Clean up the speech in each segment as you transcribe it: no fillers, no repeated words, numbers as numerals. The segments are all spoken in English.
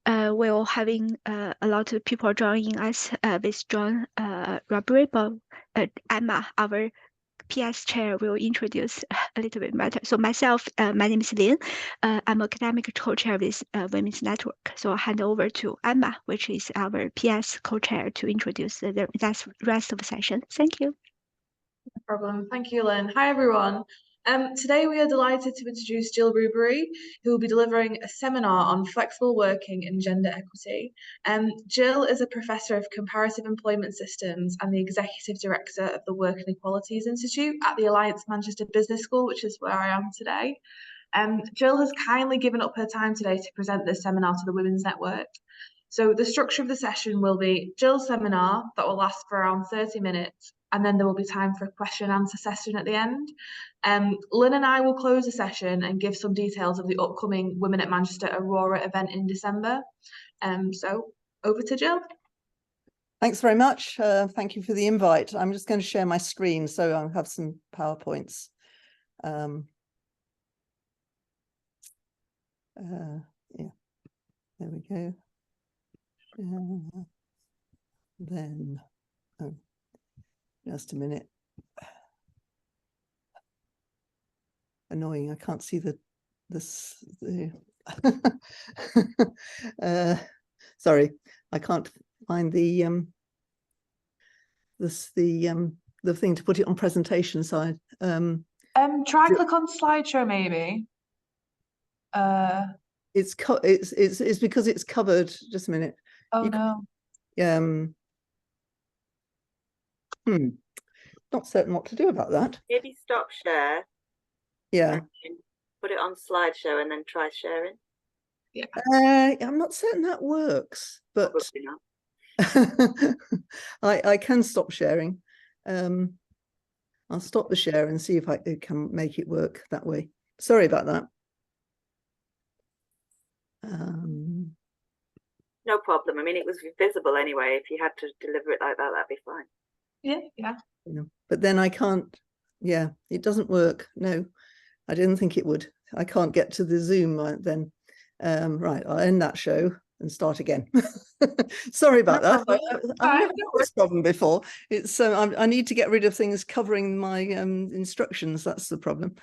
we're having a lot of people joining us with Jill Ruberry, but Emma, our PS chair, will introduce a little bit better. So myself, my name is Lin. I'm academic co-chair with Women's Network. So I'll hand over to Emma, which is our PS co-chair, to introduce the rest of the session. Thank you. No problem. Thank you, Lynn. Hi, everyone. Today we are delighted to introduce Jill Ruberry, who will be delivering a seminar on flexible working and gender equity. Jill is a professor of comparative employment systems and the executive director of the Work and Equalities Institute at the Alliance Manchester Business School, which is where I am today. Jill has kindly given up her time today to present this seminar to the Women's Network. So the structure of the session will be Jill's seminar that will last for around 30 minutes, and then there will be time for a question and answer session at the end. Lynn and I will close the session and give some details of the upcoming Women at Manchester Aurora event in December. So over to Jill. Thanks very much. Thank you for the invite. I'm just going to share my screen so I'll have some PowerPoints. Yeah, there we go. Then, oh, just a minute. Annoying, I can't see sorry, I can't find the thing to put it on presentation side. Try click on slideshow maybe. It's because it's covered. Just a minute. Oh no. Not certain what to do about that. Maybe stop share. Yeah. Put it on slideshow and then try sharing. Yeah. I'm not certain that works, but probably not. I can stop sharing. I'll stop the share and see if I can make it work that way. Sorry about that. No problem. I mean, it was visible anyway. If you had to deliver it like that, that'd be fine. Yeah. But then I can't. Yeah, it doesn't work. No, I didn't think it would. I can't get to the Zoom then. Right, I'll end that show and start again. Sorry about that. I've never had this problem before. It's I need to get rid of things covering my instructions. That's the problem.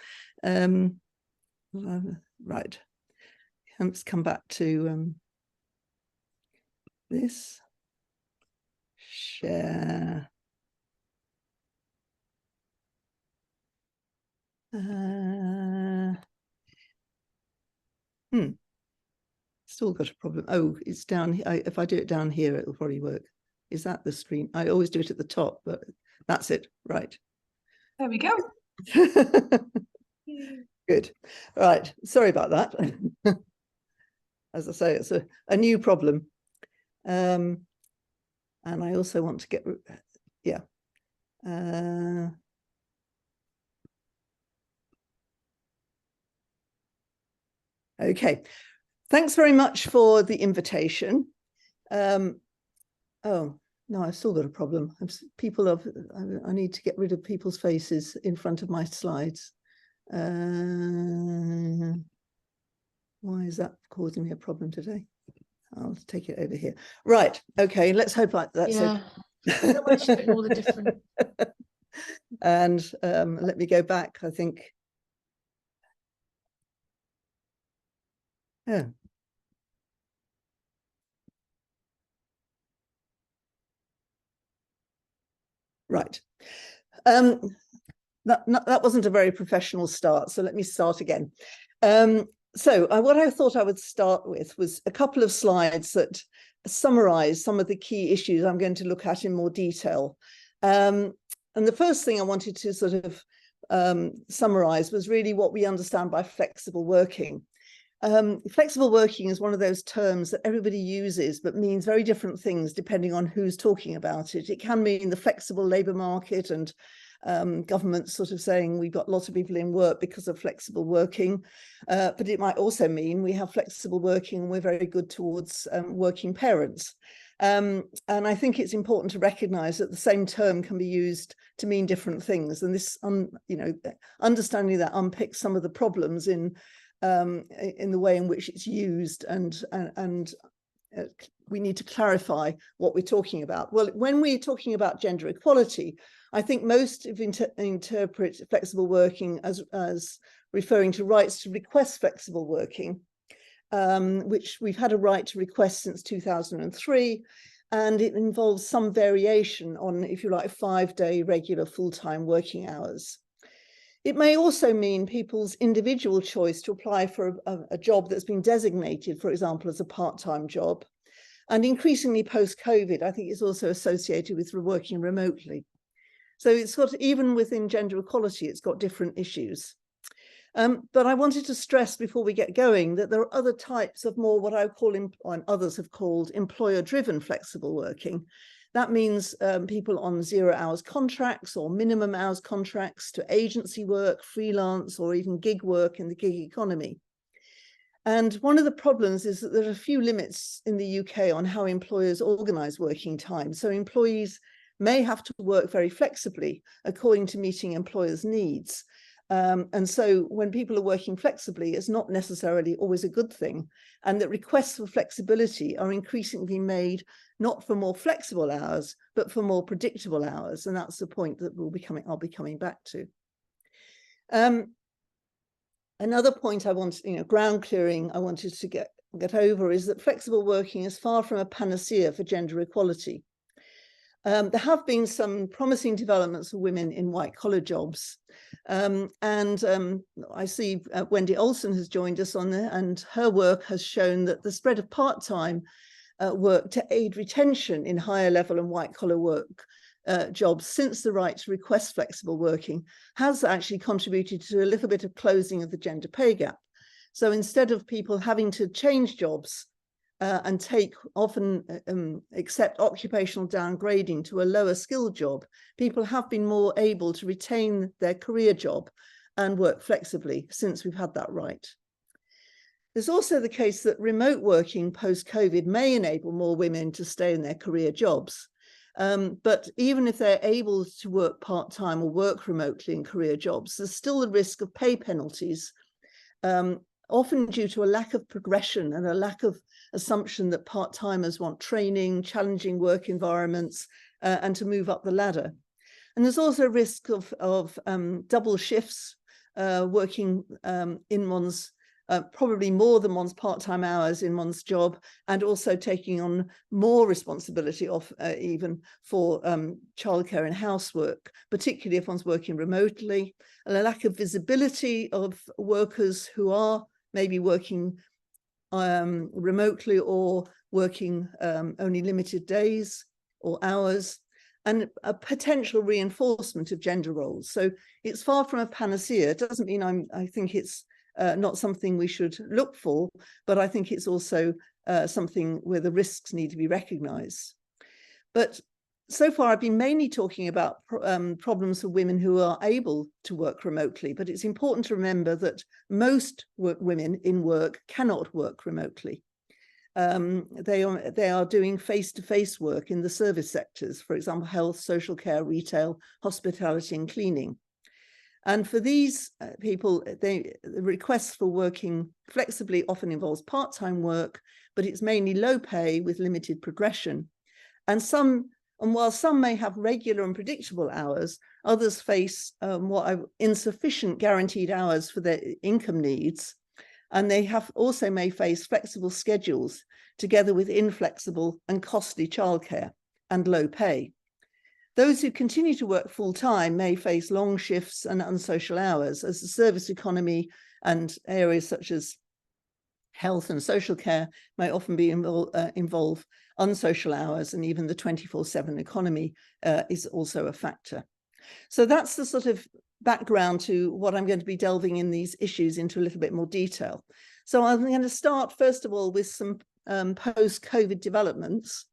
Right. Let's come back to this. Share. Still got a problem. Oh, it's down here. If I do it down here, it'll probably work. Is that the screen? I always do it at the top, but that's it. Right. There we go. Good. Right. Sorry about that. As I say, it's a new problem. And I also want to get, yeah. Okay. Thanks very much for the invitation. Oh, no, I've still got a problem. I need to get rid of people's faces in front of my slides. Why is that causing me a problem today? I'll take it over here. Right. Okay. Let's hope that's yeah. Okay. All the different. And let me go back. I think. Yeah. Right. That wasn't a very professional start, so let me start again. What I thought I would start with was a couple of slides that summarize some of the key issues I'm going to look at in more detail. And the first thing I wanted to sort of summarize was really what we understand by flexible working. Flexible working is one of those terms that everybody uses, but means very different things depending on who's talking about it. It can mean the flexible labour market and government sort of saying we've got lots of people in work because of flexible working, but it might also mean we have flexible working and we're very good towards working parents. And I think it's important to recognise that the same term can be used to mean different things, and this, understanding that unpicks some of the problems in in the way in which it's used, and we need to clarify what we're talking about. Well, when we're talking about gender equality, I think most interpret flexible working as referring to rights to request flexible working, which we've had a right to request since 2003, and it involves some variation on, if you like, 5-day regular full-time working hours. It may also mean people's individual choice to apply for a job that's been designated, for example, as a part-time job. And increasingly post-COVID, I think it's also associated with working remotely. So it's got, even within gender equality, it's got different issues. But I wanted to stress before we get going that there are other types of more what I call, and others have called, employer-driven flexible working. That means people on 0 hours contracts or minimum hours contracts, to agency work, freelance, or even gig work in the gig economy. And one of the problems is that there are a few limits in the UK on how employers organise working time. So employees may have to work very flexibly according to meeting employers' needs. And so when people are working flexibly, it's not necessarily always a good thing. And that requests for flexibility are increasingly made not for more flexible hours, but for more predictable hours. And that's the point that I'll be coming back to. Another point I want, ground clearing I wanted to get over is that flexible working is far from a panacea for gender equality. There have been some promising developments for women in white-collar jobs. I see Wendy Olsen has joined us on there, and her work has shown that the spread of part-time work to aid retention in higher level and white-collar work jobs since the right to request flexible working has actually contributed to a little bit of closing of the gender pay gap. So instead of people having to change jobs and accept occupational downgrading to a lower skilled job, people have been more able to retain their career job and work flexibly since we've had that right. There's also the case that remote working post-COVID may enable more women to stay in their career jobs. But even if they're able to work part-time or work remotely in career jobs, there's still the risk of pay penalties, often due to a lack of progression and a lack of assumption that part-timers want training, challenging work environments, and to move up the ladder. And there's also a risk of double shifts, working in one's probably more than one's part-time hours in one's job, and also taking on more responsibility even for childcare and housework, particularly if one's working remotely, and a lack of visibility of workers who are maybe working remotely or working only limited days or hours, and a potential reinforcement of gender roles. So it's far from a panacea. It doesn't mean I think it's not something we should look for, but I think it's also something where the risks need to be recognised. But so far, I've been mainly talking about problems for women who are able to work remotely, but it's important to remember that most women in work cannot work remotely. They are doing face-to-face work in the service sectors, for example, health, social care, retail, hospitality, and cleaning. And for these people, the requests for working flexibly often involves part-time work, but it's mainly low pay with limited progression. And while some may have regular and predictable hours, others face insufficient guaranteed hours for their income needs. And they also may face flexible schedules together with inflexible and costly childcare and low pay. Those who continue to work full-time may face long shifts and unsocial hours, as the service economy and areas such as health and social care may often involve unsocial hours, and even the 24/7 economy is also a factor. So that's the sort of background to what I'm going to be delving in these issues into a little bit more detail. So I'm going to start, first of all, with some post-COVID developments,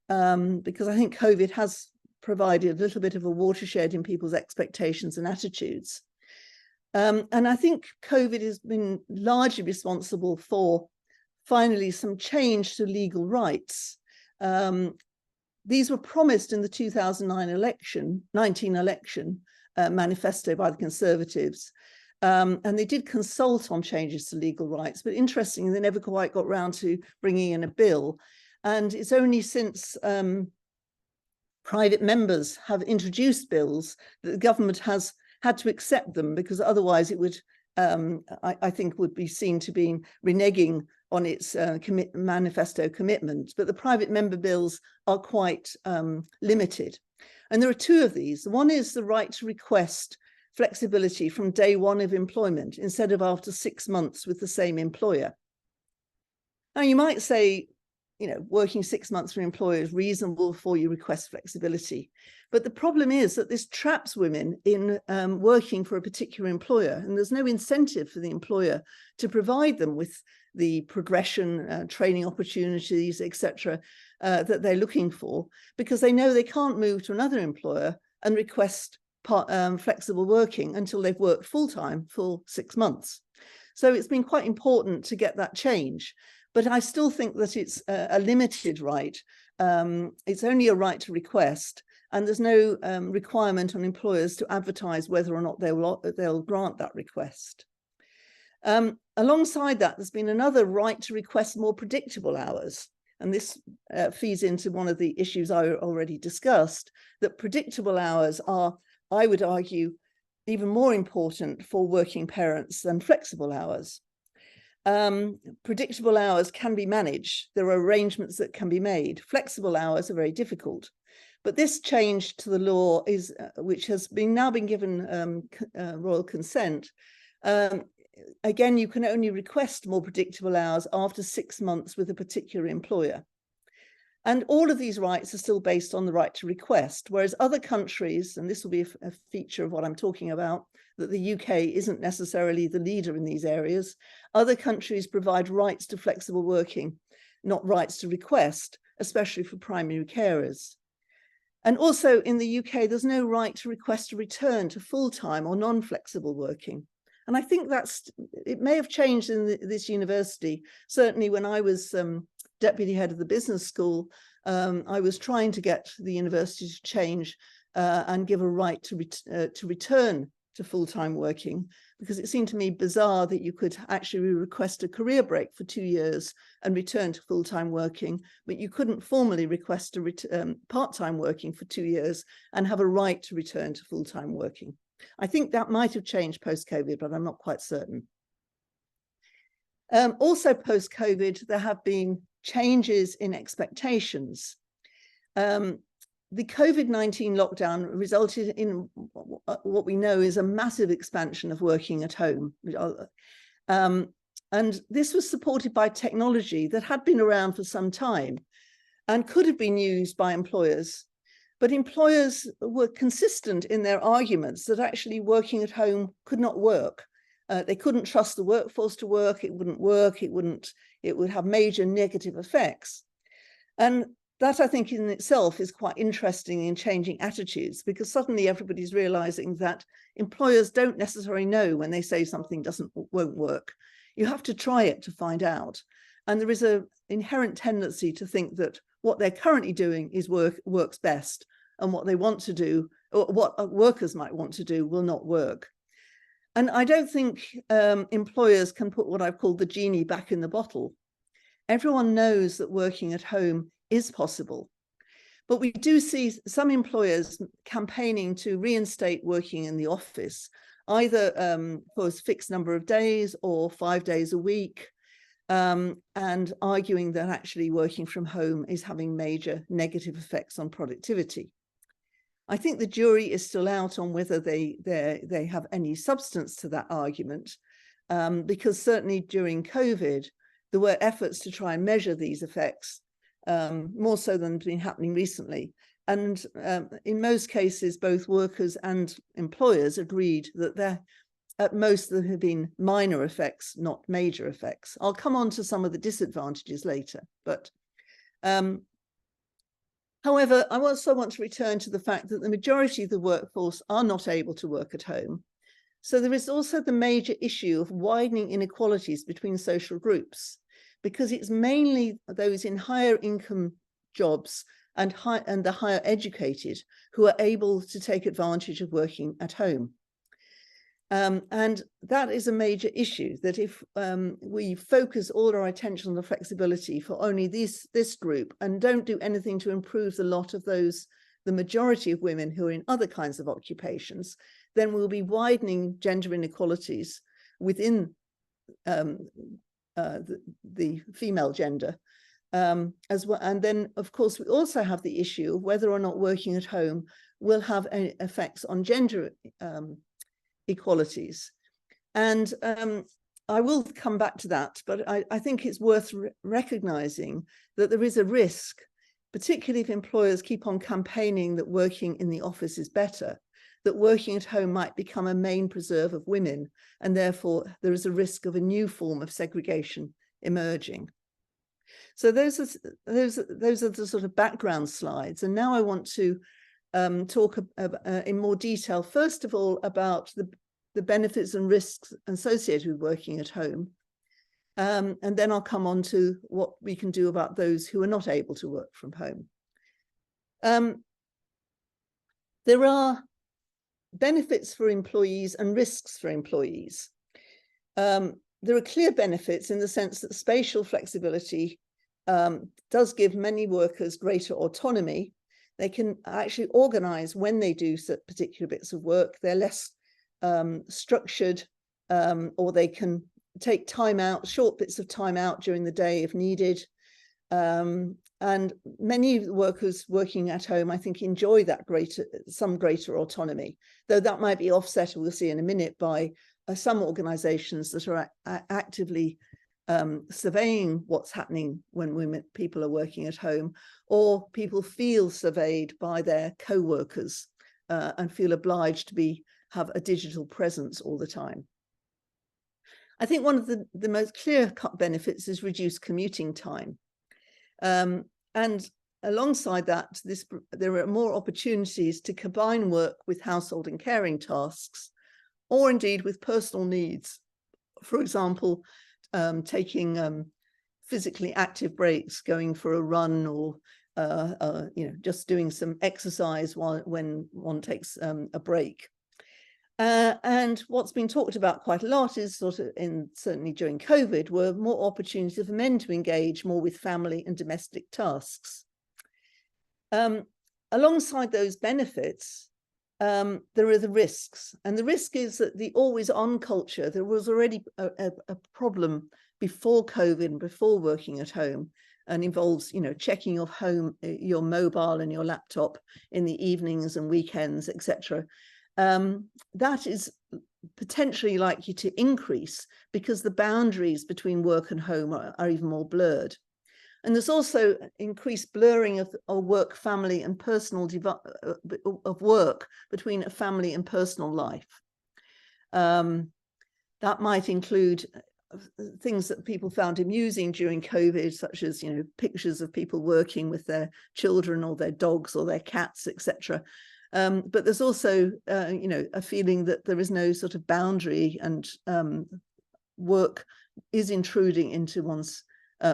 because I think COVID has provided a little bit of a watershed in people's expectations and attitudes. And I think COVID has been largely responsible for finally some change to legal rights. These were promised in the 2019 election manifesto by the Conservatives. And they did consult on changes to legal rights, but interestingly, they never quite got round to bringing in a bill. And it's only since private members have introduced bills that the government has had to accept them, because otherwise it would, I think, would be seen to be reneging on its manifesto commitment. But the private member bills are quite limited. And there are two of these. One is the right to request flexibility from day one of employment instead of after 6 months with the same employer. Now, you might say, you know, working 6 months for an employer is reasonable before you request flexibility. But the problem is that this traps women in working for a particular employer, and there's no incentive for the employer to provide them with the progression, training opportunities, etc., that they're looking for, because they know they can't move to another employer and request flexible working until they've worked full-time for 6 months. So it's been quite important to get that change. But I still think that it's a limited right. It's only a right to request, and there's no requirement on employers to advertise whether or not they'll grant that request. Alongside that, there's been another right to request more predictable hours. And this feeds into one of the issues I already discussed, that predictable hours are, I would argue, even more important for working parents than flexible hours. Predictable hours can be managed. There are arrangements that can be made. Flexible hours are very difficult. But this change to the law is, which has now been given royal consent. Again, you can only request more predictable hours after 6 months with a particular employer. And all of these rights are still based on the right to request, whereas other countries, and this will be a feature of what I'm talking about, that the UK isn't necessarily the leader in these areas. Other countries provide rights to flexible working, not rights to request, especially for primary carers. And also in the UK, there's no right to request a return to full-time or non-flexible working. And I think it may have changed in this university. Certainly when I was deputy head of the business school, I was trying to get the university to change and give a right to return to full-time working, because it seemed to me bizarre that you could actually request a career break for 2 years and return to full-time working, but you couldn't formally request a part-time working for 2 years and have a right to return to full-time working. I think that might have changed post-COVID, but I'm not quite certain. Also post-COVID, there have been changes in expectations. The COVID-19 lockdown resulted in what we know is a massive expansion of working at home. And this was supported by technology that had been around for some time and could have been used by employers. But employers were consistent in their arguments that actually working at home could not work. They couldn't trust the workforce to work. It wouldn't work. It would have major negative effects. And that, I think, in itself is quite interesting in changing attitudes, because suddenly everybody's realizing that employers don't necessarily know when they say something won't work. You have to try it to find out. And there is an inherent tendency to think that what they're currently doing is works best, and what they want to do, or what workers might want to do, will not work. And I don't think employers can put what I've called the genie back in the bottle. Everyone knows that working at home is possible. But we do see some employers campaigning to reinstate working in the office, either for a fixed number of days or 5 days a week, and arguing that actually working from home is having major negative effects on productivity. I think the jury is still out on whether they have any substance to that argument, because certainly during COVID, there were efforts to try and measure these effects, more so than has been happening recently. And in most cases, both workers and employers agreed that at most there have been minor effects, not major effects. I'll come on to some of the disadvantages later. But however, I also want to return to the fact that the majority of the workforce are not able to work at home. So there is also the major issue of widening inequalities between social groups, because it's mainly those in higher income jobs and the higher educated who are able to take advantage of working at home. And that is a major issue, that if we focus all our attention on the flexibility for only this group and don't do anything to improve the lot of those, the majority of women who are in other kinds of occupations, then we'll be widening gender inequalities within the female gender as well. And then, of course, we also have the issue of whether or not working at home will have any effects on gender equalities. And I will come back to that, but I think it's worth recognizing that there is a risk, particularly if employers keep on campaigning that working in the office is better, that working at home might become a main preserve of women, and therefore there is a risk of a new form of segregation emerging. So those are the sort of background slides. And now I want to talk in more detail, first of all, about the benefits and risks associated with working at home. And then I'll come on to what we can do about those who are not able to work from home. There are benefits for employees and risks for employees. There are clear benefits in the sense that spatial flexibility does give many workers greater autonomy. They can actually organize when they do particular bits of work. They're less structured, or they can take time out, short bits of time out during the day if needed. And many workers working at home, I think, enjoy that some greater autonomy, though that might be offset, we'll see in a minute, by some organizations that are actively surveying what's happening when people are working at home, or people feel surveyed by their co-workers and feel obliged to have a digital presence all the time. I think one of the most clear-cut benefits is reduced commuting time. And alongside that, there are more opportunities to combine work with household and caring tasks, or indeed with personal needs. For example, taking physically active breaks, going for a run, or just doing some exercise when one takes a break. And what's been talked about quite a lot is certainly during COVID, were more opportunities for men to engage more with family and domestic tasks. Alongside those benefits, there are the risks. And the risk is that the always-on culture, there was already a problem before COVID and before working at home, and involves, checking your mobile and your laptop in the evenings and weekends, etc. That is potentially likely to increase because the boundaries between work and home are even more blurred. And there's also increased blurring of work, family and personal of work between a family and personal life. That might include things that people found amusing during COVID, such as, pictures of people working with their children or their dogs or their cats, etc. But there's also, a feeling that there is no sort of boundary, and work is intruding into one's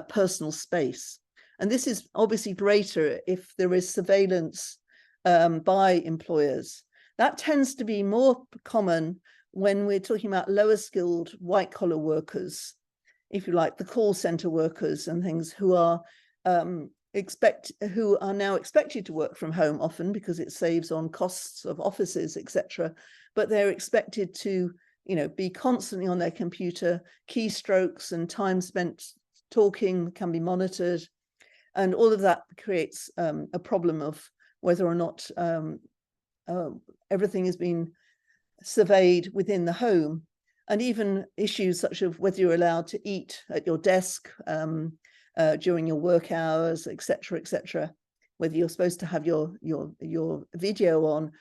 personal space. And this is obviously greater if there is surveillance by employers. That tends to be more common when we're talking about lower skilled white collar workers, if you like, the call center workers and things, who are now expected to work from home often because it saves on costs of offices, etc. But they're expected to, be constantly on their computer. Keystrokes and time spent talking can be monitored, and all of that creates a problem of whether or not everything has been surveyed within the home, and even issues such as whether you're allowed to eat at your desk during your work hours, etc., etc. Whether you're supposed to have your video on,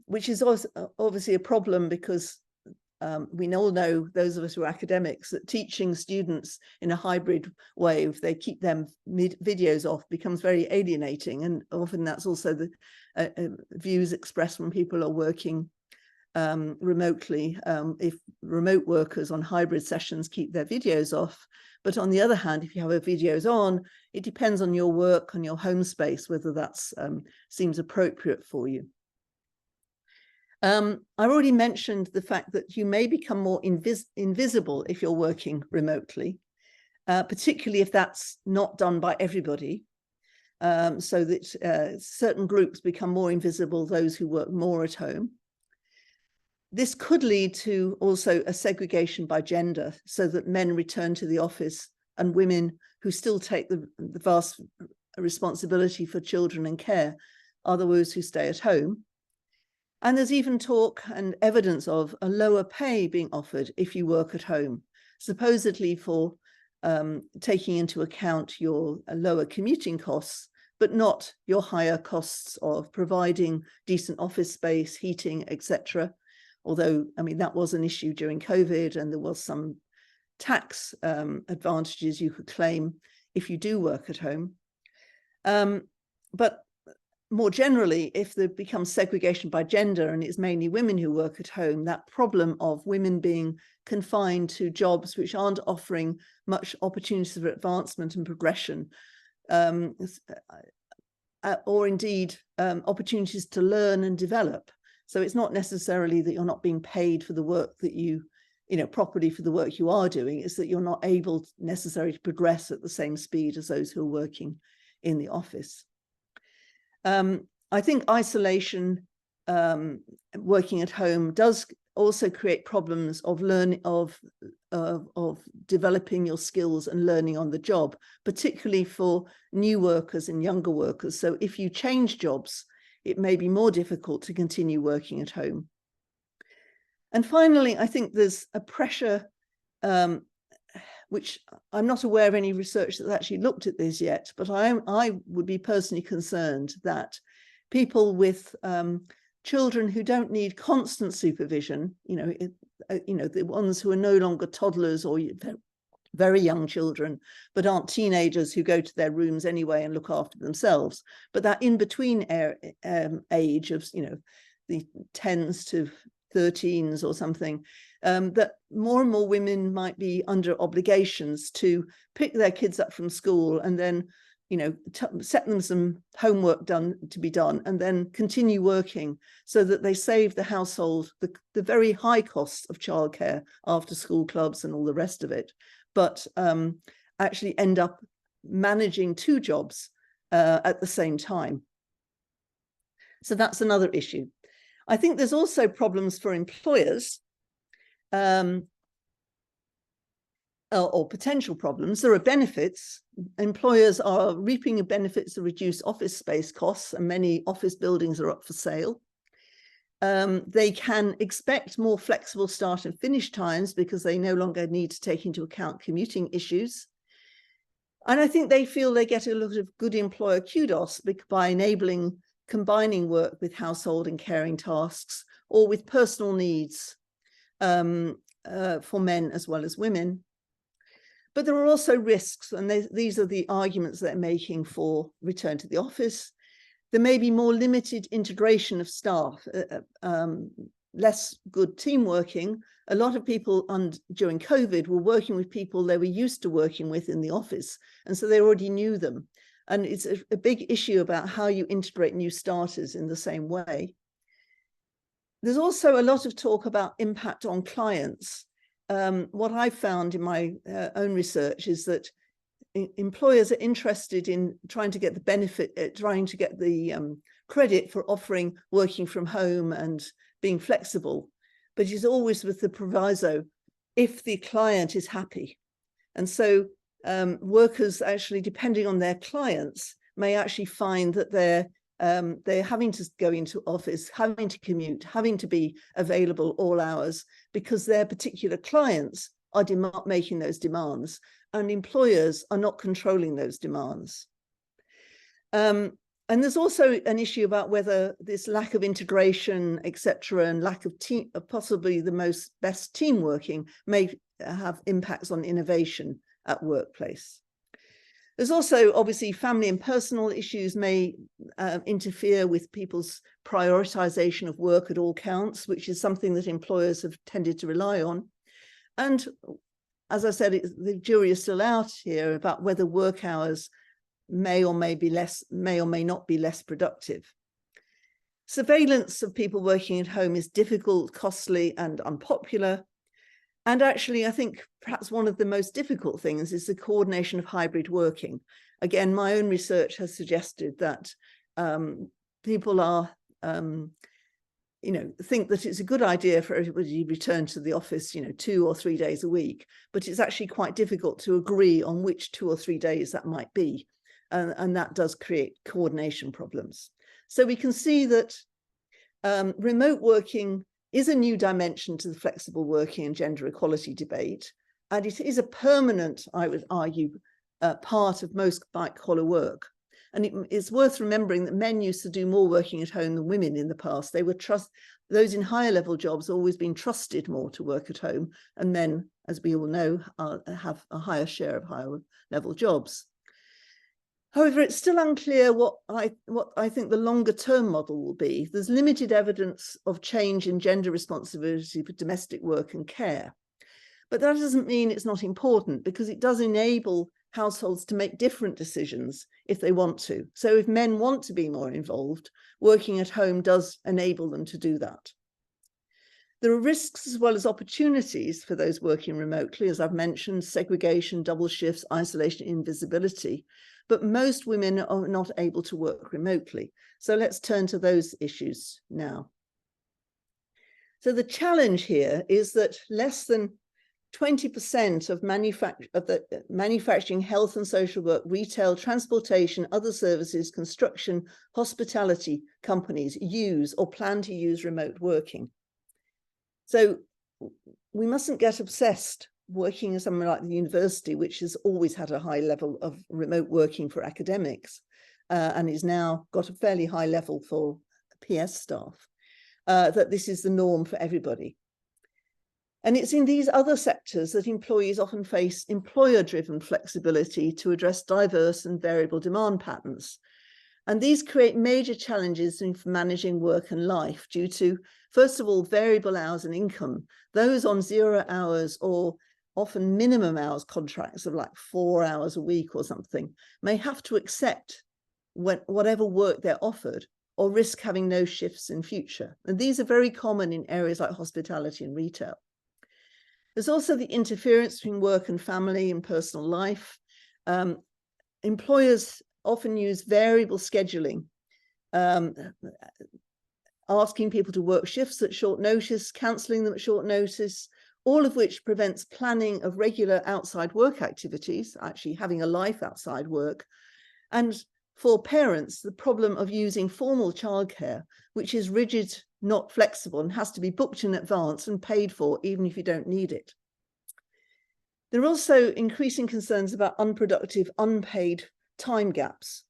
which is also obviously a problem because we all know, those of us who are academics, that teaching students in a hybrid way, if they keep them videos off, becomes very alienating. And often that's also the views expressed when people are working remotely, if remote workers on hybrid sessions keep their videos off. But on the other hand, if you have videos on, it depends on your work, on your home space, whether that seems appropriate for you. I've already mentioned the fact that you may become more invisible if you're working remotely, particularly if that's not done by everybody. So that certain groups become more invisible, those who work more at home. This could lead to also a segregation by gender, so that men return to the office and women who still take the vast responsibility for children and care are those who stay at home. And there's even talk and evidence of a lower pay being offered if you work at home, supposedly for taking into account your lower commuting costs, but not your higher costs of providing decent office space, heating, etc. Although, I mean, that was an issue during COVID, and there was some tax advantages you could claim if you do work at home. But more generally, if there becomes segregation by gender and it's mainly women who work at home, that problem of women being confined to jobs which aren't offering much opportunities for advancement and progression, or indeed opportunities to learn and develop. So it's not necessarily that you're not being paid for the work that you know, properly for the work you are doing, it's that you're not able necessarily to progress at the same speed as those who are working in the office. I think isolation, working at home, does also create problems of learning, of developing your skills and learning on the job, particularly for new workers and younger workers. So if you change jobs, it may be more difficult to continue working at home. And finally, I think there's a pressure, which I'm not aware of any research that's actually looked at this yet, but I would be personally concerned that people with children who don't need constant supervision, the ones who are no longer toddlers or very young children, but aren't teenagers who go to their rooms anyway and look after themselves, but that in between age of, the 10s to 13s or something, that more and more women might be under obligations to pick their kids up from school and then, set them some homework to be done, and then continue working so that they save the household the very high costs of childcare, after school clubs and all the rest of it, but actually end up managing two jobs at the same time. So that's another issue. I think there's also problems for employers, or potential problems. There are benefits. Employers are reaping the benefits of reduced office space costs, and many office buildings are up for sale. They can expect more flexible start and finish times because they no longer need to take into account commuting issues. And I think they feel they get a lot of good employer kudos by combining work with household and caring tasks, or with personal needs for men as well as women. But there are also risks, and these are the arguments they're making for return to the office. There may be more limited integration of staff, less good team working. A lot of people during COVID were working with people they were used to working with in the office, and so they already knew them. And it's a big issue about how you integrate new starters in the same way. There's also a lot of talk about impact on clients. What I found in my own research is that employers are interested in trying to get the benefit, trying to get the credit for offering working from home and being flexible, but it's always with the proviso if the client is happy. And so workers, actually, depending on their clients, may actually find that they're having to go into office, having to commute, having to be available all hours because their particular clients are making those demands, and employers are not controlling those demands. And there's also an issue about whether this lack of integration, etc., and lack of possibly the best team working may have impacts on innovation at workplace. There's also obviously family and personal issues may interfere with people's prioritization of work at all counts, which is something that employers have tended to rely on. And as I said, the jury is still out here about whether work hours may or may not be less productive. Surveillance of people working at home is difficult, costly, and unpopular. And actually, I think perhaps one of the most difficult things is the coordination of hybrid working. Again, my own research has suggested that people are, think that it's a good idea for everybody to return to the office, 2 or 3 days a week, but it's actually quite difficult to agree on which 2 or 3 days that might be. And that does create coordination problems. So we can see that remote working is a new dimension to the flexible working and gender equality debate. And it is a permanent, I would argue, part of most white-collar work. And it's worth remembering that men used to do more working at home than women in the past. They were those in higher level jobs always been trusted more to work at home. And men, as we all know, have a higher share of higher level jobs. However, it's still unclear what I think the longer term model will be. There's limited evidence of change in gender responsibility for domestic work and care. But that doesn't mean it's not important, because it does enable households to make different decisions if they want to. So if men want to be more involved, working at home does enable them to do that. There are risks as well as opportunities for those working remotely, as I've mentioned: segregation, double shifts, isolation, invisibility. But most women are not able to work remotely. So let's turn to those issues now. So the challenge here is that less than 20% of the manufacturing, health and social work, retail, transportation, other services, construction, hospitality companies use or plan to use remote working. So we mustn't get obsessed working in somewhere like the university, which has always had a high level of remote working for academics, and is now got a fairly high level for PS staff, that this is the norm for everybody. And it's in these other sectors that employees often face employer-driven flexibility to address diverse and variable demand patterns. And these create major challenges in managing work and life due to, first of all, variable hours and income. Those on 0 hours or often minimum hours contracts of like 4 hours a week or something may have to accept whatever work they're offered, or risk having no shifts in future. And these are very common in areas like hospitality and retail. There's also the interference between work and family and personal life. Employers often use variable scheduling, asking people to work shifts at short notice, cancelling them at short notice, all of which prevents planning of regular outside work activities, actually having a life outside work. And for parents, the problem of using formal childcare, which is rigid, not flexible, and has to be booked in advance and paid for, even if you don't need it. There are also increasing concerns about unproductive, unpaid time gaps.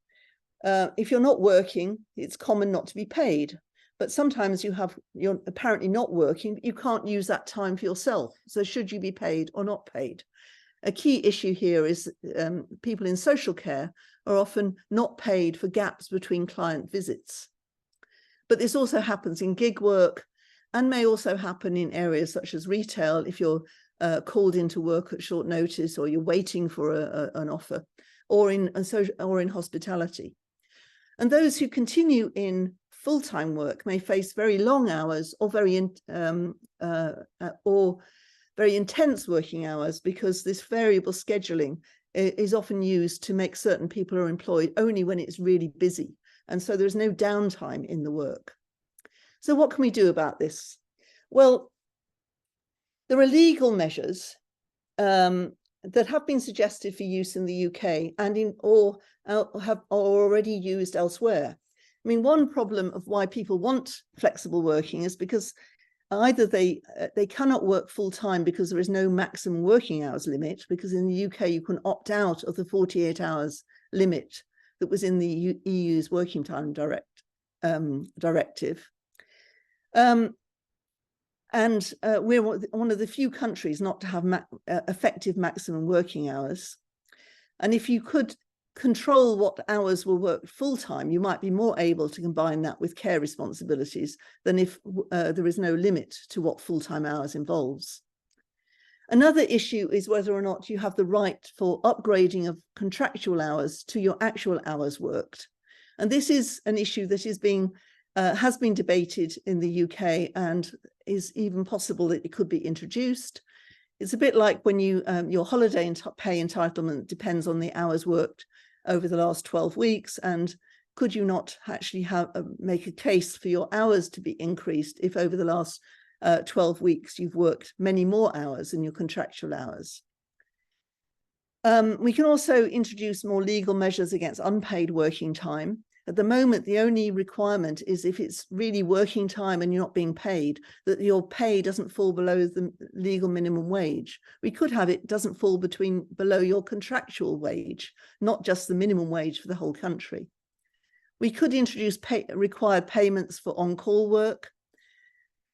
If you're not working, it's common not to be paid. But sometimes you're apparently not working, but you can't use that time for yourself. So should you be paid or not paid? A key issue here is people in social care are often not paid for gaps between client visits. But this also happens in gig work, and may also happen in areas such as retail if you're called into work at short notice, or you're waiting for an offer, or in hospitality. And those who continue in full-time work may face very long hours or very intense working hours, because this variable scheduling is often used to make certain people are employed only when it's really busy. And so there's no downtime in the work. So what can we do about this? Well, there are legal measures that have been suggested for use in the UK and are already used elsewhere. I mean, one problem of why people want flexible working is because either they cannot work full time because there is no maximum working hours limit, because in the UK you can opt out of the 48 hours limit that was in the EU's working time directive. And we're one of the few countries not to have effective maximum working hours. And if you could control what hours will work full-time, you might be more able to combine that with care responsibilities than if there is no limit to what full-time hours involves. Another issue is whether or not you have the right for upgrading of contractual hours to your actual hours worked. And this is an issue that is being has been debated in the UK and is even possible that it could be introduced. It's a bit like when you your holiday pay entitlement depends on the hours worked over the last 12 weeks. And could you not actually make a case for your hours to be increased if over the last 12 weeks you've worked many more hours than your contractual hours? We can also introduce more legal measures against unpaid working time. At the moment, the only requirement is if it's really working time and you're not being paid, that your pay doesn't fall below the legal minimum wage. We could have it doesn't fall below your contractual wage, not just the minimum wage for the whole country. We could introduce required payments for on-call work.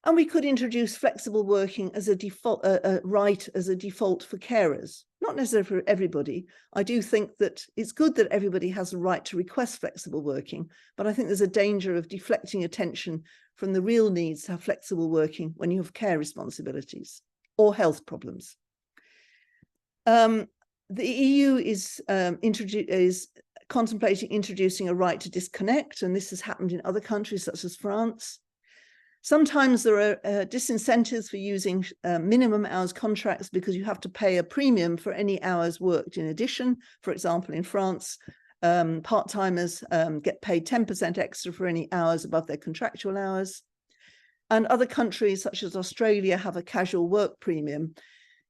And we could introduce flexible working as a default, right as a default for carers, not necessarily for everybody. I do think that it's good that everybody has a right to request flexible working, but I think there's a danger of deflecting attention from the real needs to have flexible working when you have care responsibilities or health problems. The EU is contemplating introducing a right to disconnect, and this has happened in other countries such as France. Sometimes there are disincentives for using minimum hours contracts because you have to pay a premium for any hours worked in addition. For example, in France, part-timers get paid 10% extra for any hours above their contractual hours. And other countries such as Australia have a casual work premium,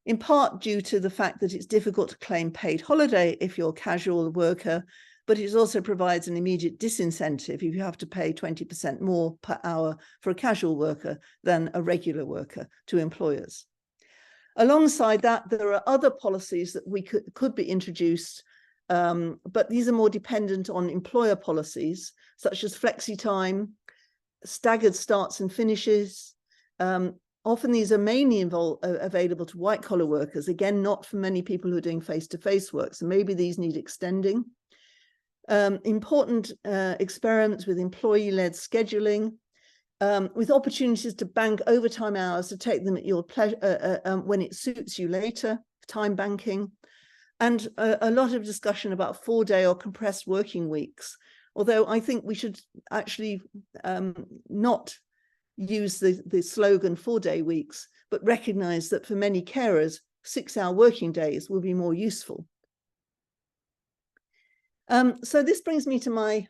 in part due to the fact that it's difficult to claim paid holiday if you're a casual worker, but it also provides an immediate disincentive if you have to pay 20% more per hour for a casual worker than a regular worker to employers. Alongside that, there are other policies that we could be introduced, but these are more dependent on employer policies, such as flexi time, staggered starts and finishes. Often these are mainly available to white-collar workers, again, not for many people who are doing face-to-face work, so maybe these need extending. Important experiments with employee-led scheduling, with opportunities to bank overtime hours to take them at your pleasure when it suits you later, time banking, and a lot of discussion about 4-day or compressed working weeks. Although I think we should actually not use the slogan 4-day weeks, but recognize that for many carers, 6-hour working days will be more useful. So this brings me to my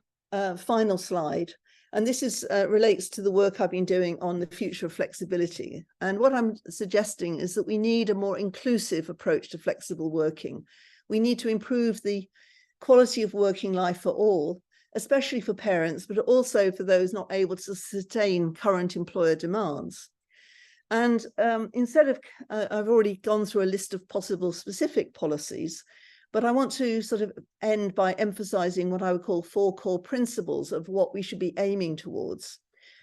final slide, and this is relates to the work I've been doing on the future of flexibility. And what I'm suggesting is that we need a more inclusive approach to flexible working. We need to improve the quality of working life for all, especially for parents, but also for those not able to sustain current employer demands. And instead of, I've already gone through a list of possible specific policies, but I want to sort of end by emphasizing what I would call 4 core principles of what we should be aiming towards.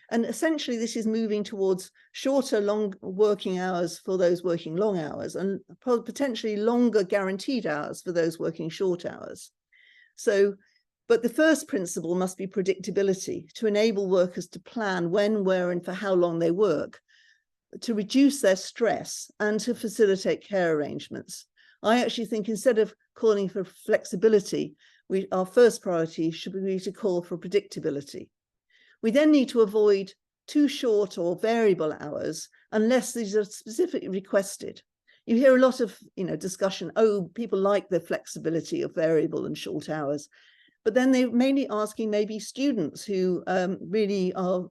And essentially, this is moving towards shorter, long working hours for those working long hours, and potentially longer guaranteed hours for those working short hours. So, but the first principle must be predictability, to enable workers to plan when, where, and for how long they work, to reduce their stress, and to facilitate care arrangements. I actually think instead of calling for flexibility, our first priority should be to call for predictability. We then need to avoid too short or variable hours unless these are specifically requested. You hear a lot of discussion, oh, people like the flexibility of variable and short hours, but then they're mainly asking maybe students who really are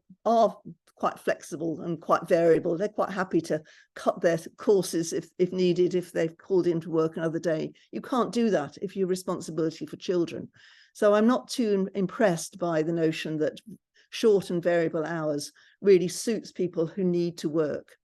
quite flexible and quite variable. They're quite happy to cut their courses if needed, if they've called in to work another day. You can't do that if you're responsibility for children. So I'm not too impressed by the notion that short and variable hours really suits people who need to work.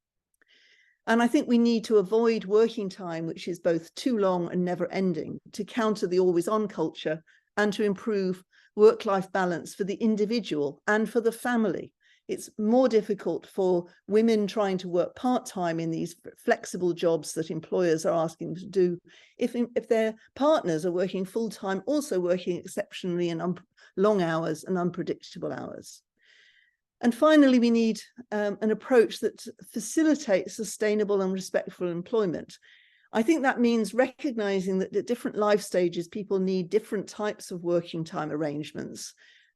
And I think we need to avoid working time, which is both too long and never ending, to counter the always on culture and to improve work-life balance for the individual and for the family. It's more difficult for women trying to work part-time in these flexible jobs that employers are asking them to do if their partners are working full-time, also working exceptionally in long hours and unpredictable hours. And finally, we need an approach that facilitates sustainable and respectful employment. I think that means recognizing that at different life stages, people need different types of working time arrangements.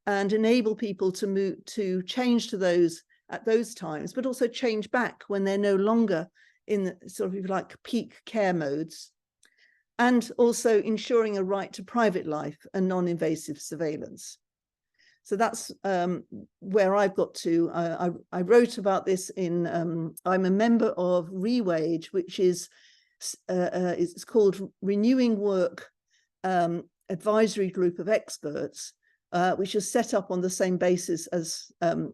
and enable people to move, to change to those at those times, but also change back when they're no longer in the sort of like peak care modes, and also ensuring a right to private life and non-invasive surveillance. So that's where I've got to. I wrote about this in, I'm a member of ReWage, which is it's called Renewing Work Advisory Group of Experts, which is set up on the same basis as a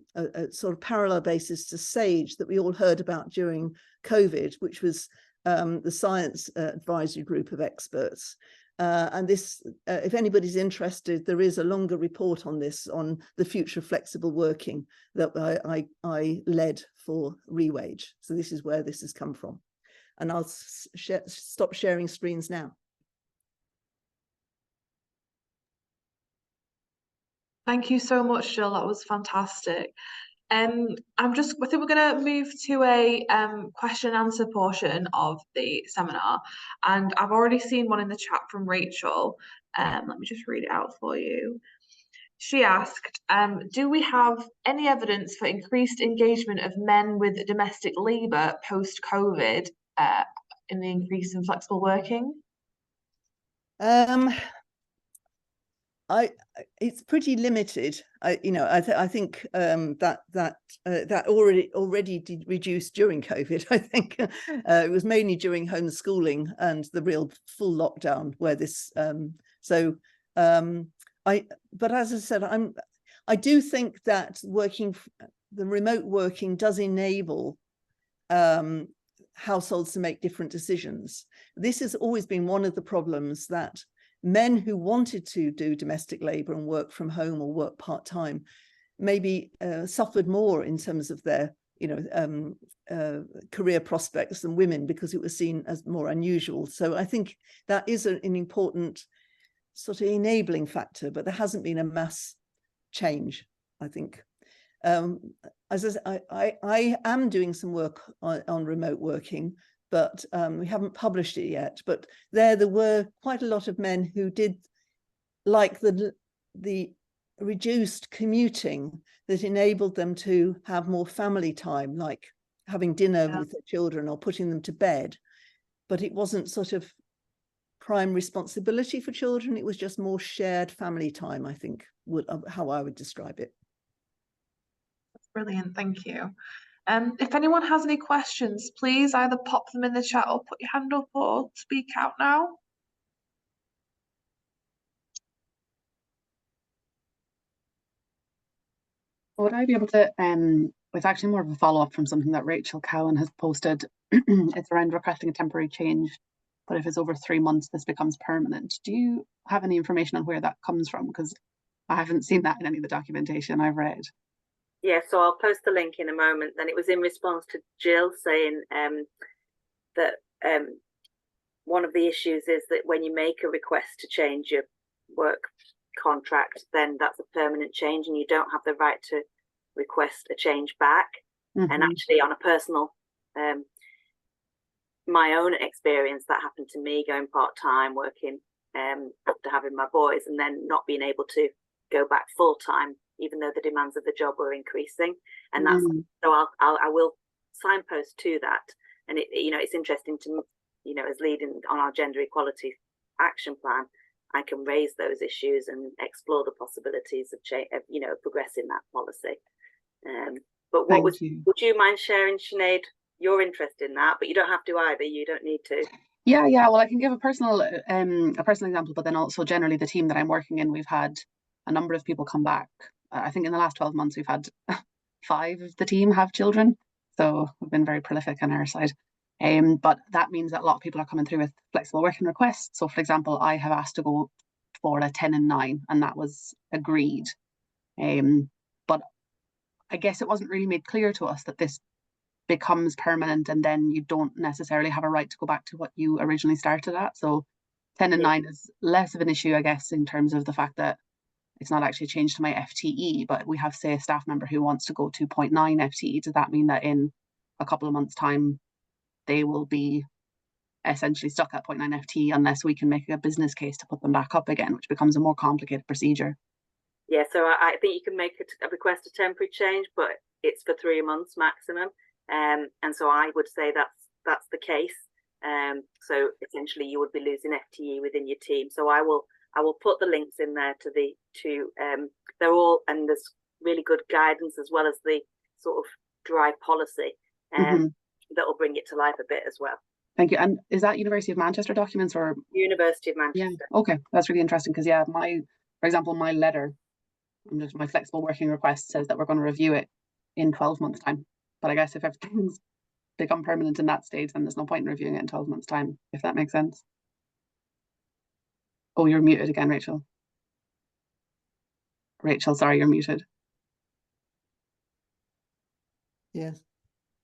sort of parallel basis to SAGE that we all heard about during COVID, which was the Science Advisory Group of Experts. And this, if anybody's interested, there is a longer report on this, on the future of flexible working, that I led for ReWage. So this is where this has come from. And I'll stop sharing screens now. Thank you so much, Jill. That was fantastic. I think we're going to move to a question and answer portion of the seminar, and I've already seen one in the chat from Rachel. Let me just read it out for you. She asked, do we have any evidence for increased engagement of men with domestic labour post-COVID in the increase in flexible working? It's pretty limited. I think that already did reduce during COVID. I think it was mainly during homeschooling and the real full lockdown where this. But as I said, I do think that the remote working does enable households to make different decisions. This has always been one of the problems, that men who wanted to do domestic labor and work from home or work part-time maybe suffered more in terms of their career prospects than women, because it was seen as more unusual. So I think that is an important sort of enabling factor, but there hasn't been a mass change, I think. As I am doing some work on remote working, but we haven't published it yet. But there were quite a lot of men who did like the reduced commuting that enabled them to have more family time, like having dinner with their children or putting them to bed. But it wasn't sort of prime responsibility for children. It was just more shared family time, I think, how I would describe it. That's brilliant, thank you. If anyone has any questions, please either pop them in the chat or put your hand up or speak out now. Would I be able to, it's actually more of a follow-up from something that Rachel Cowan has posted. It's around requesting a temporary change, but if it's over 3 months, this becomes permanent. Do you have any information on where that comes from? Because I haven't seen that in any of the documentation I've read. Yeah, so I'll post the link in a moment. Then it was in response to Jill saying that one of the issues is that when you make a request to change your work contract, then that's a permanent change and you don't have the right to request a change back. And actually, on a personal, my own experience, that happened to me going part-time, working after having my boys, and then not being able to go back full-time, even though the demands of the job were increasing. And that's so I will signpost to that. And it's interesting to, as leading on our gender equality action plan, I can raise those issues and explore the possibilities of progressing that policy. But would you mind sharing, Sinead, your interest in that? But you don't have to either. You don't need to. Yeah. Well, I can give a personal example, but then also generally the team that I'm working in, we've had a number of people come back. I think in the last 12 months, we've had 5 of the team have children. So we've been very prolific on our side. But that means that a lot of people are coming through with flexible working requests. So for example, I have asked to go for a 10 and 9, and that was agreed. But I guess it wasn't really made clear to us that this becomes permanent and then you don't necessarily have a right to go back to what you originally started at. So 10 and 9 is less of an issue, I guess, in terms of the fact that it's not actually changed to my FTE, but we have, say, a staff member who wants to go 2.9 FTE. Does that mean that in a couple of months' time, they will be essentially stuck at 0.9 FTE unless we can make a business case to put them back up again, which becomes a more complicated procedure? Yeah, so I think you can make a request a temporary change, but it's for 3 months maximum. And so I would say that's the case. So essentially you would be losing FTE within your team. So I will put the links in there to the two. They're all, and there's really good guidance as well as the sort of dry policy that will bring it to life a bit as well. Thank you. And is that University of Manchester documents or? University of Manchester. Yeah. Okay, that's really interesting because yeah, for example, my letter, my flexible working request says that we're going to review it in 12 months time. But I guess if everything's become permanent in that stage, then there's no point in reviewing it in 12 months time, if that makes sense. Oh, you're muted again, Rachel. Rachel, sorry, you're muted. Yes.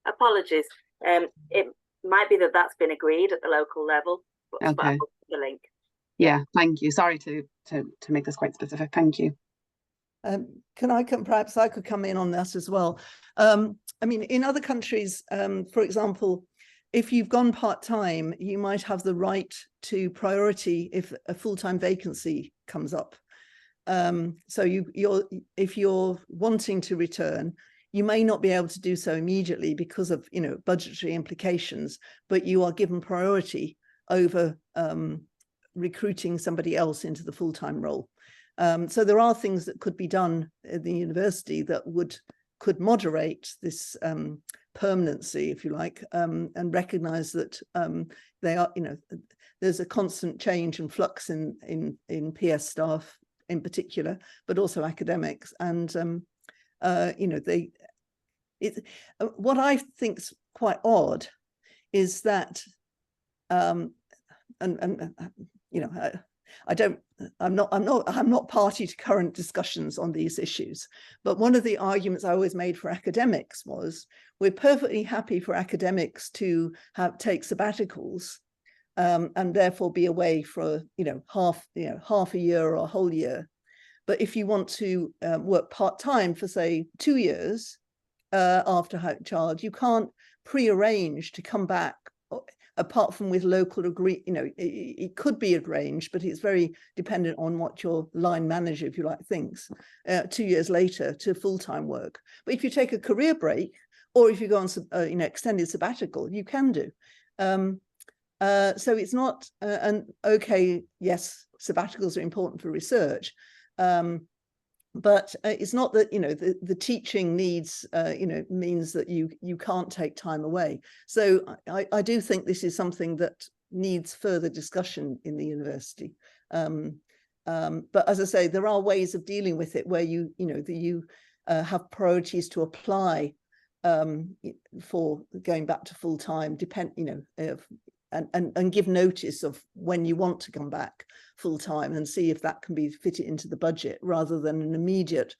Apologies. It might be that that's been agreed at the local level, but Okay. I'll put the link. Yeah, thank you. Sorry to make this quite specific. Thank you. Perhaps I could come in on that as well. I mean, in other countries, for example, if you've gone part-time, you might have the right to priority if a full-time vacancy comes up. So if you're wanting to return, you may not be able to do so immediately because of budgetary implications, but you are given priority over recruiting somebody else into the full-time role. So there are things that could be done at the university that could moderate this permanency, if you like, and recognize that they are, there's a constant change and flux in PS staff in particular, but also academics. And what I think's quite odd is that, I'm not party to current discussions on these issues, but one of the arguments I always made for academics was we're perfectly happy for academics to take sabbaticals and therefore be away for half a year or a whole year. But if you want to work part-time for say 2 years after having a child, you can't pre-arrange to come back. Apart from with local agree, it could be arranged, but it's very dependent on what your line manager, if you like, thinks 2 years later to full-time work. But if you take a career break or if you go on extended sabbatical, you can do. So it's not okay. Yes, sabbaticals are important for research, but it's not that the teaching needs means that you can't take time away. So I do think this is something that needs further discussion in the university. But as I say, there are ways of dealing with it where you have priorities to apply for going back to full time, and give notice of when you want to come back full time and see if that can be fitted into the budget rather than an immediate,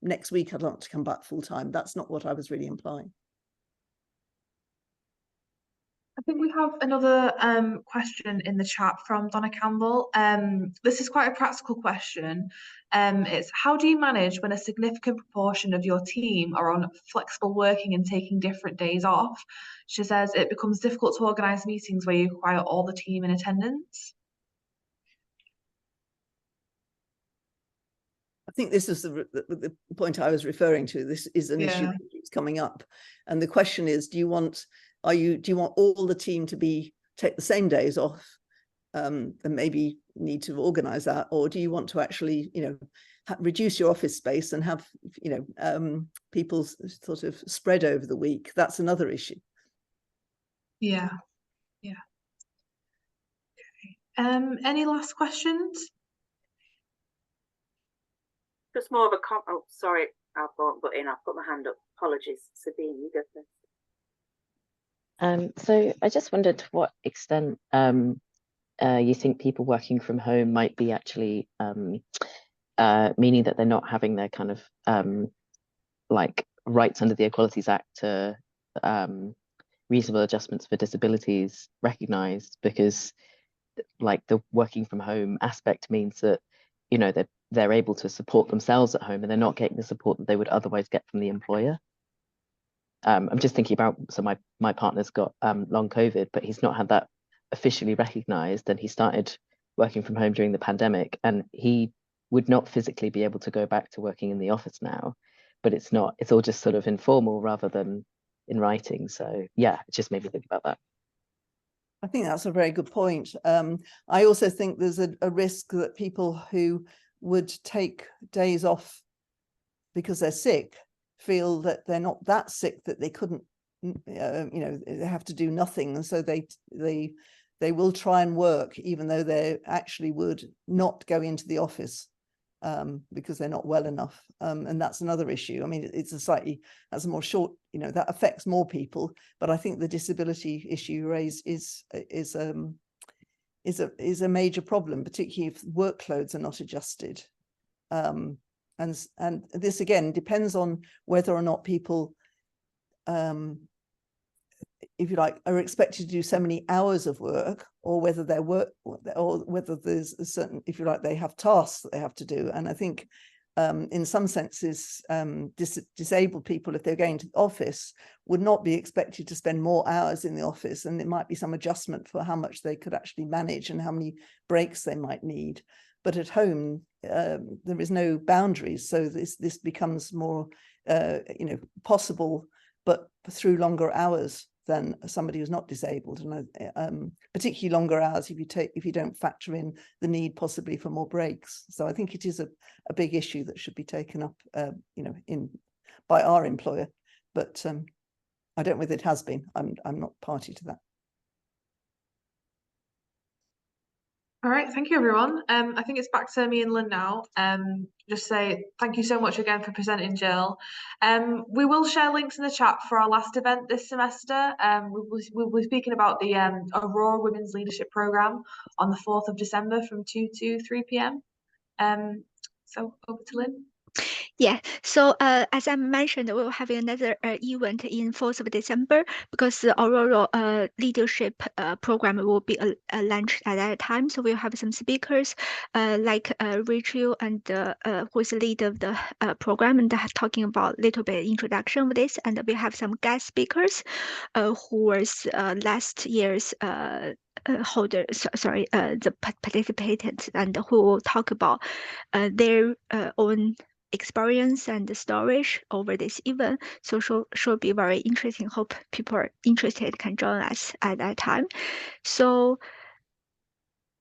next week I'd like to come back full time. That's not what I was really implying. I think we have another question in the chat from Donna Campbell. This is quite a practical question. It's how do you manage when a significant proportion of your team are on flexible working and taking different days off? She says it becomes difficult to organise meetings where you require all the team in attendance. I think this is the point I was referring to. This is an issue that keeps coming up, and the question is: do you want all the team to take the same days off, and maybe need to organise that, or do you want to actually reduce your office space and have people sort of spread over the week? That's another issue. Yeah. Okay. Any last questions? Just more of a oh, sorry, I'll put my hand up. Apologies, Sabine, you go first. So I just wondered to what extent you think people working from home might be actually meaning that they're not having their kind of like rights under the Equalities Act to reasonable adjustments for disabilities recognised, because like the working from home aspect means that they're able to support themselves at home and they're not getting the support that they would otherwise get from the employer. I'm just thinking about, so my partner's got long COVID, but he's not had that officially recognised, and he started working from home during the pandemic, and he would not physically be able to go back to working in the office now, but it's all just sort of informal rather than in writing. So yeah, it just made me think about that. I think that's a very good point. I also think there's a risk that people who would take days off because they're sick feel that they're not that sick that they couldn't, they have to do nothing, and so they will try and work even though they actually would not go into the office because they're not well enough, and that's another issue. I mean, that's a more short, that affects more people, but I think the disability issue you raise is a major problem, particularly if workloads are not adjusted. And this again depends on whether or not people, if you like, are expected to do so many hours of work, or whether whether there's a certain, if you like, they have tasks that they have to do. And I think in some senses, disabled people, if they're going to the office, would not be expected to spend more hours in the office, and there might be some adjustment for how much they could actually manage and how many breaks they might need. But at home, there is no boundaries, so this becomes more, possible, but through longer hours than somebody who's not disabled, and particularly longer hours if you don't factor in the need possibly for more breaks. So I think it is a big issue that should be taken up, by our employer, but I don't know whether it has been. I'm not party to that. All right, thank you, everyone. I think it's back to me and Lynn now. Just say thank you so much again for presenting, Jill. We will share links in the chat for our last event this semester. We'll be speaking about the Aurora Women's Leadership Programme on the 4th of December from 2 to 3 p.m. So over to Lynn. Yeah, so as I mentioned, we will have another event in 4th of December because the Aurora leadership program will be launched at that time. So we'll have some speakers like Rachel and who is the lead of the program, and talking about a little bit introduction of this. And we have some guest speakers who was last year's the participants, and who will talk about their own experience and the storage over this event. So should be very interesting. Hope people are interested can join us at that time. So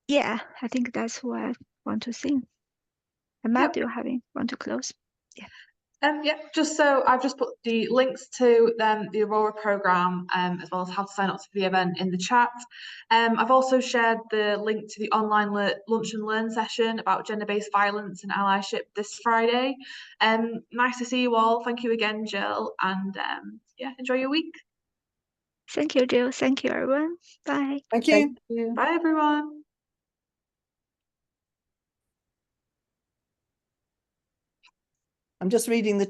yeah, I think that's what I want to say. And Matt, do you want to close? Yeah. Yeah, just so I've just put the links to the Aurora programme as well as how to sign up to the event in the chat. I've also shared the link to the online lunch and learn session about gender-based violence and allyship this Friday. Nice to see you all. Thank you again, Jill, and yeah, enjoy your week. Thank you, Jill. Thank you, everyone. Bye. Thank you. Thank you. Bye, everyone. I'm just reading the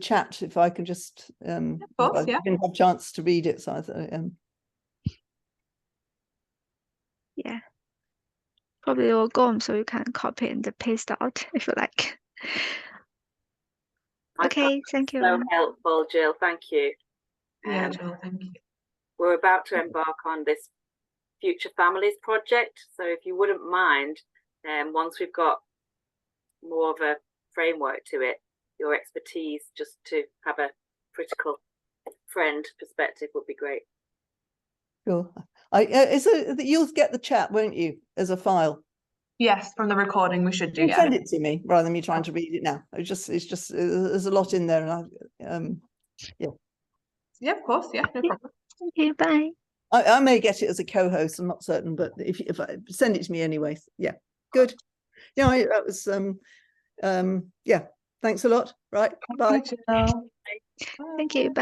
chat. If I can just, Of course, yeah. I didn't have a chance to read it, so I thought, yeah, probably all gone, so you can copy and paste out if you like. Okay, thank you. So helpful, Jill. Thank you. Yeah, Jill, thank you. We're about to embark on this Future Families project, so if you wouldn't mind, once we've got more of a framework to it, your expertise just to have a critical friend perspective would be great. sure. You'll get the chat, won't you, as a file? Yes, from the recording we should do. Yeah. Send it to me rather than me trying to read it now. It's just there's a lot in there, and Yeah, of course. Yeah, no problem. Okay, bye. I may get it as a co-host. I'm not certain, but if I send it to me anyway, yeah, good. Yeah, that was yeah. Thanks a lot. Right, bye. Thank you, Jill. Thank you. Bye.